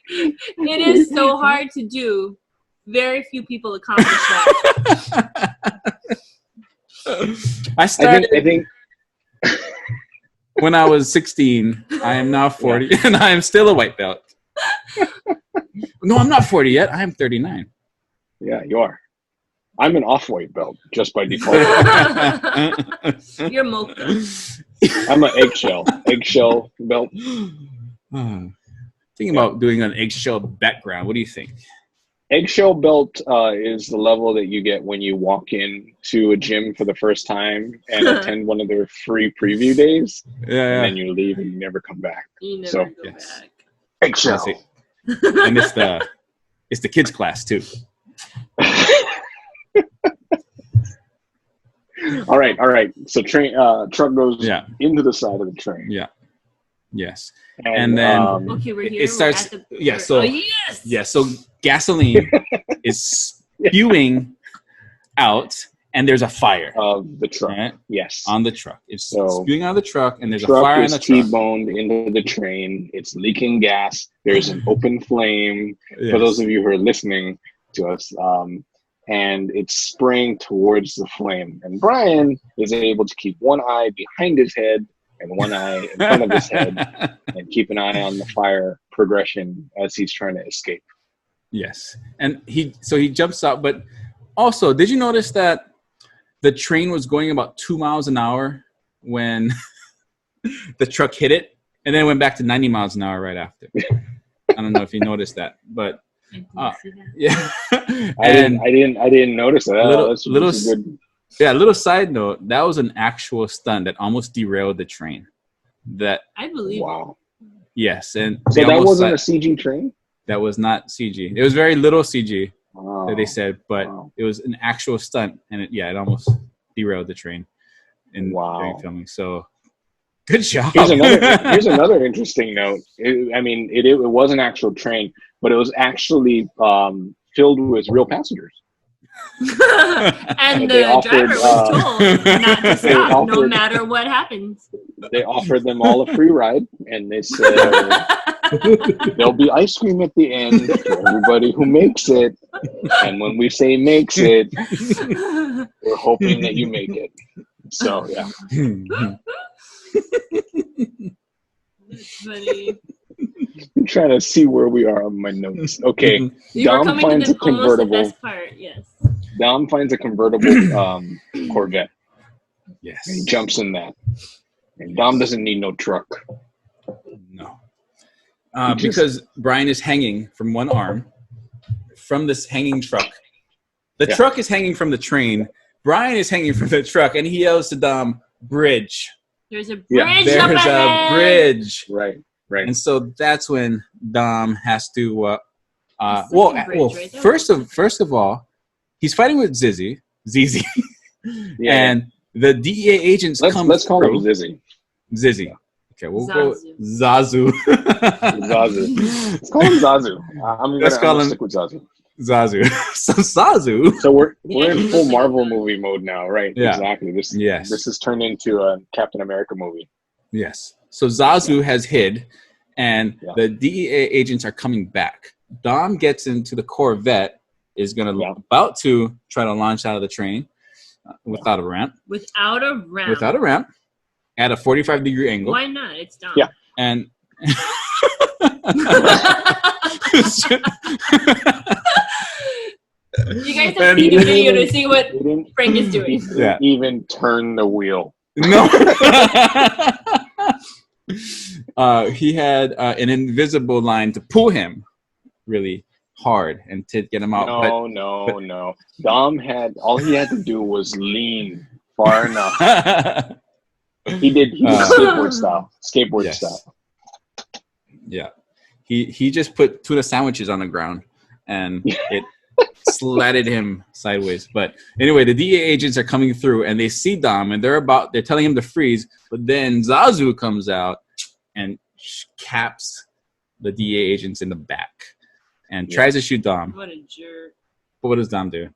It is so hard to do. Very few people accomplish that. I started. I think when I was 16. I am now 40, and I am still a white belt. No, I'm not 40 yet. I am 39. Yeah, you are. I'm an off-white belt just by default. You're mocha. I'm an eggshell belt. Thinking about doing an eggshell background. What do you think? Eggshell belt is the level that you get when you walk in to a gym for the first time and attend one of their free preview days. Yeah. And then you leave and you never come back. You never go back. Eggshell. And it's the kids class too. All right. So truck goes into the side of the train. Yeah. Yes. And then okay, we're here. It starts. So gasoline is spewing out, and there's a fire of the truck. Right? Yes, on the truck. It's spewing out of the truck, and there's a fire on the truck. T-boned into the train. It's leaking gas. There's an open flame. Yes. For those of you who are listening to us, and it's spraying towards the flame. And Brian is able to keep one eye behind his head and one eye in front of his head, and keep an eye on the fire progression as he's trying to escape. Yes, and he jumps out. But also, did you notice that the train was going about 2 miles an hour when the truck hit it, and then it went back to 90 miles an hour right after? I don't know if you noticed that, but yeah. I didn't notice that. A little side note, that was an actual stunt that almost derailed the train. That I believe. Wow. Yes, and so that wasn't a CG train? That was not CG. It was very little CG that they said, but it was an actual stunt, and it almost derailed the train during filming. So good job. Here's another interesting note. It was an actual train, but it was actually filled with real passengers. And the driver was told not to stop no matter what happens. They offered them all a free ride, and they said there'll be ice cream at the end for everybody who makes it. And when we say makes it, we're hoping that you make it. So yeah. That's funny. I'm trying to see where we are on my notes. Okay. Dom finds a convertible. The best part, yes. Dom finds a convertible Corvette. Yes. And he jumps in that. And Dom doesn't need no truck. No. Because Brian is hanging from one arm from this hanging truck. The truck is hanging from the train. Brian is hanging from the truck, and he yells to Dom, "Bridge." There's a bridge. There's a bridge. Right. And so that's when Dom has to. First of all, he's fighting with Zizi, and the DEA agents come. Let's call him Zizi. Okay, we'll go Zazu. Zazu. Let's call him Zazu. I'm gonna stick with Zazu. Zazu. So Zazu. So we're in full Marvel movie mode now, right? Yeah. Exactly. This has turned into a Captain America movie. Yes. So Zazu has hid, and the DEA agents are coming back. Dom gets into the Corvette, is about to try to launch out of the train without a ramp. Without a ramp. At a 45-degree angle. Why not? It's Dom. Yeah. And you guys have to see the video to see what Frank is doing. Yeah. Even turn the wheel. No. He had an invisible line to pull him really hard and to get him out. No. Dom all he had to do was lean far enough. He did skateboard style. Yeah. He just put tuna sandwiches on the ground, and it slatted him sideways. But anyway, the DEA agents are coming through, and they see Dom, and they're telling him to freeze. But then Zazu comes out and caps the DEA agents in the back and tries to shoot Dom. What a jerk! But what does Dom do?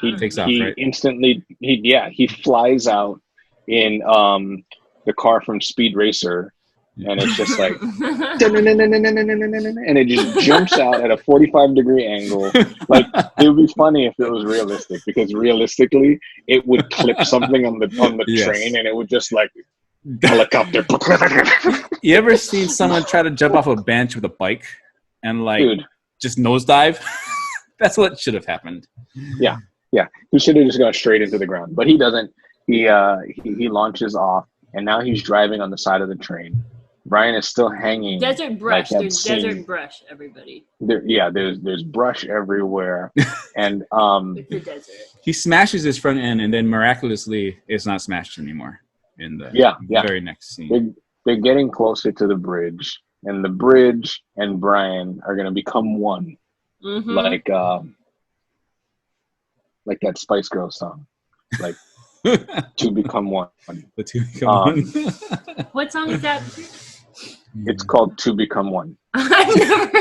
He takes off, right? Instantly, he flies out in the car from Speed Racer, and it's just like, and it just jumps out at a 45-degree angle. Like, it would be funny if it was realistic, because realistically, it would clip something on the train, and it would just like helicopter. You ever seen someone try to jump off a bench with a bike and just nosedive? That's what should have happened. Yeah. He should have just gone straight into the ground, but he doesn't. He launches off, and now he's driving on the side of the train. Brian is still hanging. Desert brush. There's desert brush, everybody. There's brush everywhere, and it's the desert. He smashes his front end, and then miraculously, it's not smashed anymore. In the very next scene, they're getting closer to the bridge, and the bridge and Brian are going to become one, like that Spice Girls song, like to become one. The two become one. What song is that? It's called "To Become One." I've never.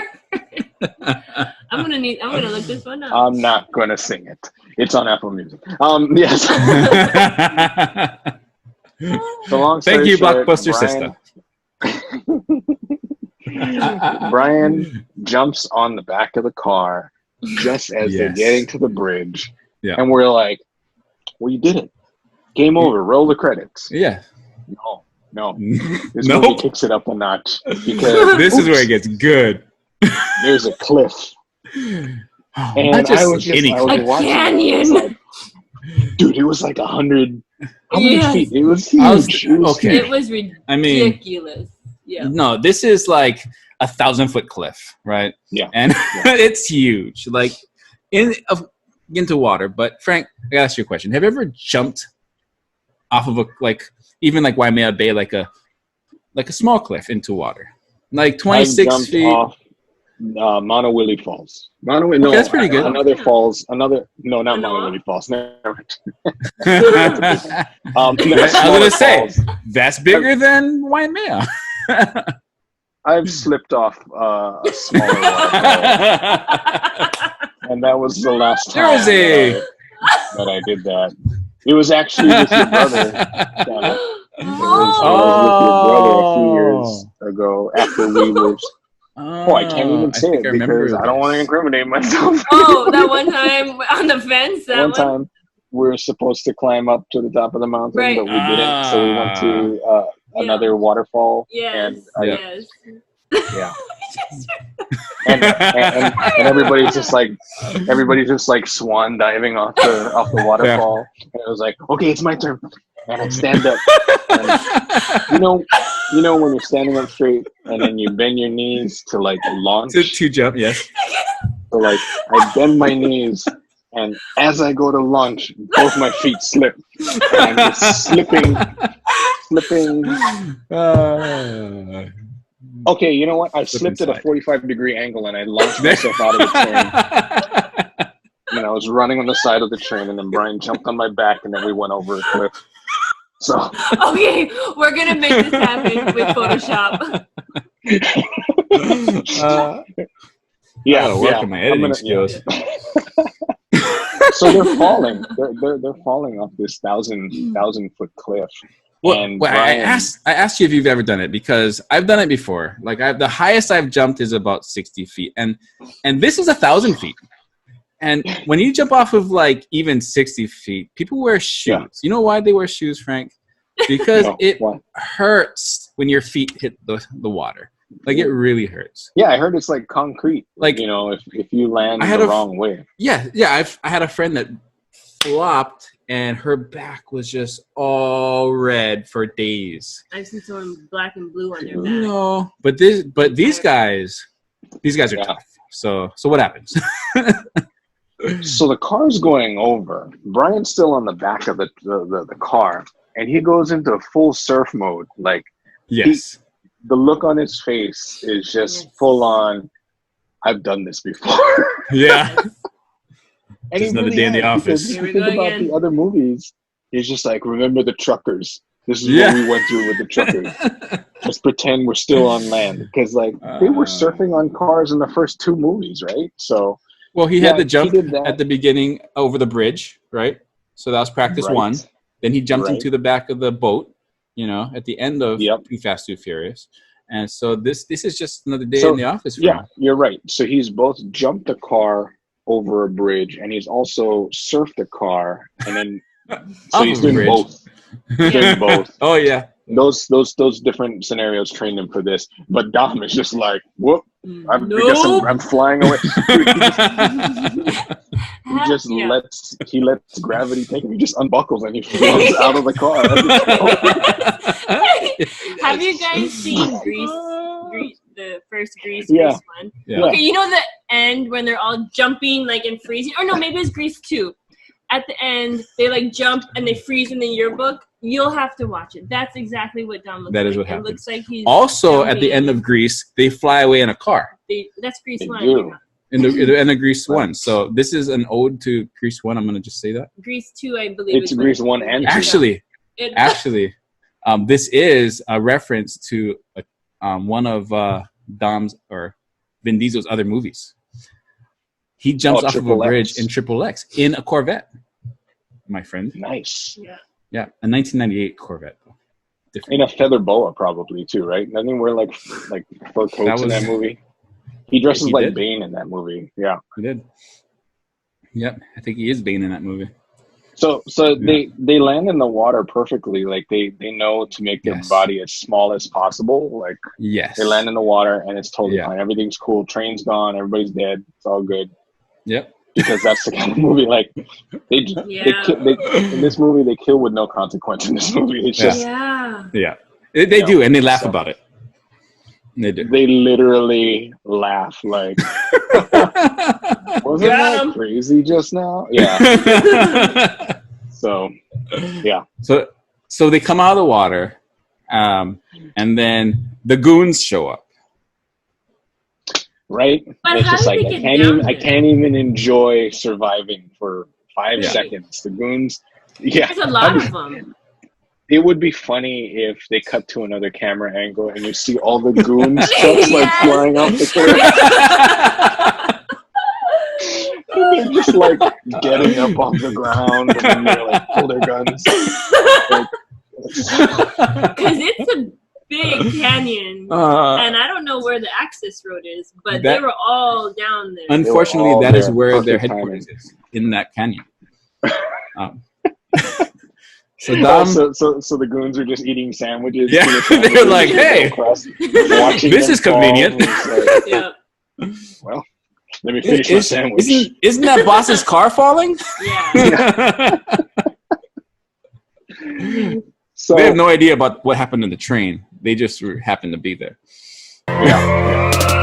I'm gonna look this one up. I'm not gonna sing it. It's on Apple Music. Yes. So long story Thank you, short, Blockbuster sister. Brian jumps on the back of the ar just as they're getting to the bridge, and we're like, "Well, you did it. Game over. Roll the credits." Yeah. No. This movie kicks it up a notch, because this is where it gets good. There's a cliff, and I was watching canyon. Like, dude, it was like 100. How many feet? It was huge. It was ridiculous. No, this is like 1,000-foot cliff, right? Yeah. And it's huge, like into water. But Frank, I gotta ask you a question. Have you ever jumped off of even like Waimea Bay, like a small cliff into water, like 26 feet? Off Monowilly Falls. That's pretty good. Not Monowilly Falls. Never. I was gonna say that's bigger than Waimea. I've slipped off a smaller waterfall, and that was the last time that I did that. It was actually with your brother. It was with your brother a few years ago after we were. I can't even say it because I don't want to incriminate myself. That one time on the fence. One time we were supposed to climb up to the top of the mountain, but we didn't. So we went to another waterfall. Yes. Yeah. and everybody's just like swan diving off the waterfall. And it was like, okay, it's my turn. And I stand up. And you know when you're standing up straight and then you bend your knees to like launch. To jump, yes. So like I bend my knees, and as I go to launch, both my feet slip. And I'm just slipping. Okay, you know what? I slipped at a 45-degree angle, and I launched myself out of the train. And I was running on the side of the train, and then Brian jumped on my back, and then we went over a cliff. So okay, we're gonna make this happen with Photoshop. I gotta work on my editing skills. So they're falling. They're falling off this 1,000-foot cliff. Well, I asked you if you've ever done it, because I've done it before. Like the highest I've jumped is about 60 feet, and this is 1,000 feet. And when you jump off of like even 60 feet, people wear shoes. Yeah. You know why they wear shoes, Frank? Because it hurts when your feet hit the water. Like it really hurts. Yeah, I heard it's like concrete. Like if you land the wrong way. Yeah. I had a friend that flopped, and her back was just all red for days. I've seen someone black and blue on their back. No, but these guys are tough. So what happens? So the car's going over. Brian's still on the back of the car, and he goes into full surf mode. Like, yes, the look on his face is just full on. I've done this before. Yeah. And Just another day in the office. Here we think go about again. the other movies. He's just like, remember the truckers. This is what we went through with the truckers. Just pretend we're still on land. Because, like, they were surfing on cars in the first 2 movies, right? So, Well, he had the jump did that. at the beginning over the bridge, right? So that was practice Right. 1. Then he jumped Right. into the back of the boat, you know, at the end of Too Fast, Too Furious. And so this is just another day in the office for him. You're right. So he's both jumped a car over a bridge, and he's also surfed a car, and then so he's doing both. He's doing both. Oh yeah. Those different scenarios trained him for this. But Dom is just like, whoop, I guess I'm flying away. He lets gravity take him. He just unbuckles and he floats out of the car. Have you guys seen Grease, the first Grease one? Yeah. Okay, you know the end when they're all jumping like and freezing? Or no, maybe it's Grease 2. At the end, they like jump and they freeze in the yearbook. You'll have to watch it. That's exactly what Dom looks like. That is what happens. It looks like he's also jumping. at the end of Grease, they fly away in a car. That's Grease They 1. do. In the end of Grease 1. So this is an ode to Grease 1. I'm going to just say that. Grease 2, I believe. It's Grease 1 and 2. Actually, this is a reference to one of Dom's or Vin Diesel's other movies. He jumps off of a bridge in Triple X in a Corvette, my friend. Nice. Yeah, a 1998 Corvette. Different. In a feather boa, probably too, right? Doesn't he wear like fur coats in that movie? He dresses like Bane in that movie. Yeah, he did. Yep, I think he is Bane in that movie. So they land in the water perfectly. Like they know to make their body as small as possible. Like they land in the water and it's totally fine. Everything's cool. Train's gone. Everybody's dead. It's all good. Yep. Because that's the kind of movie like they in this movie they kill with no consequence. In this movie, it's just they do, and they laugh about it. They do. They literally laugh like, wasn't that crazy just now? Yeah. So they come out of the water, and then the goons show up. Right? But it's just like I can't even enjoy surviving for 5 seconds. The goons, there's a lot of them. It would be funny if they cut to another camera angle and you see all the goons just like flying off the cliff. And they're just like getting up off the ground and then they like pull their guns. Because it's a big canyon, and I don't know where the access road is, but they were all down there. Unfortunately, that is where their headquarters is, in that canyon. So the goons are just eating sandwiches. Yeah, they're like, "Hey, this is convenient." Yeah. Well, let me finish my sandwich. Isn't that boss's car falling? Yeah. So they have no idea about what happened in the train. They just happened to be there. Yeah.